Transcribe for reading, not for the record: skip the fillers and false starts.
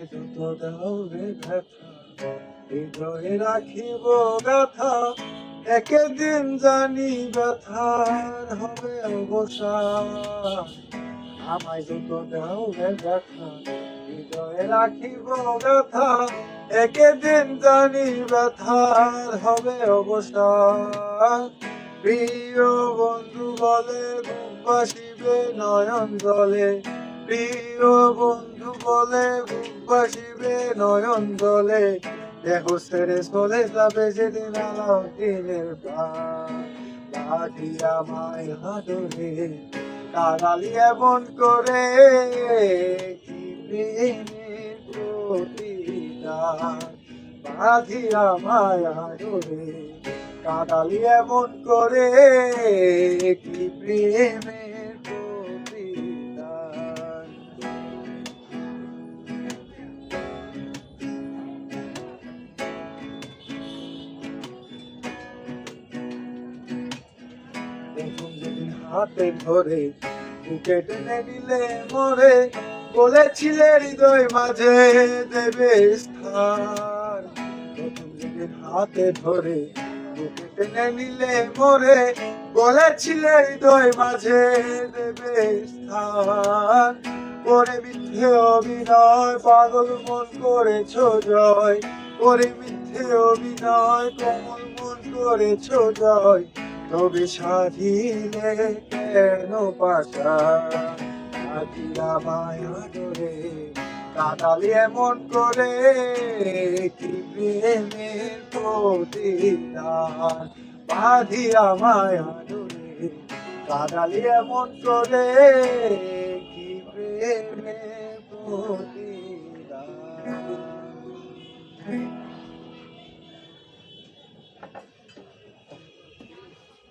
আমায় যত দাও রে ব্যথা, হৃদয়ে রাখিব গাথা, একদিন জানি ব্যথার হবে অবসান। আমায় যত দাও রে ব্যথা, হৃদয়ে রাখিব গাথা, একদিন জানি ব্যথার হবে অবসান। প্রিয় বন্ধু বলে বুক বাসিবে নয়ন জলে, প্রিয় বন্ধু বলে বুক বাসিবে নয়ন জলে, দেহ ছেড়ে চলে যাবে যেদিন আলাও দিনের বাকি আমায় হাডরে, কাঙালি এমন করে কি প্রেমের প্রতিদান, বাঁধি আমায় হাডরে, কাঙালি এমন করে কি প্রেমের প্রতিদান। প্রথম যেদিন হাতে ধরে বুকে টেনে নিলে মোরে, বলেছিলে হৃদয় মাঝে দেবে স্থান। প্রথম যেদিন হাতে ধরে বুকে টেনে নিলে মোরে, বলেছিলে হৃদয় মাঝে দেবে স্থান। করে মিথ্যে অভিনয় পাগল মন করেছ জয়, করে মিথ্যে অভিনয় কোমল মন করেছ জয়, তবে সাধিলে কেন পাশা, আজ আমায় আদরে, কাঁদালি এমন করে কি প্রেমের প্রতিদান, বাঁধি আমায় আদরে, কাঁদালি এমন করে কি প্রেমের প্রতিদান।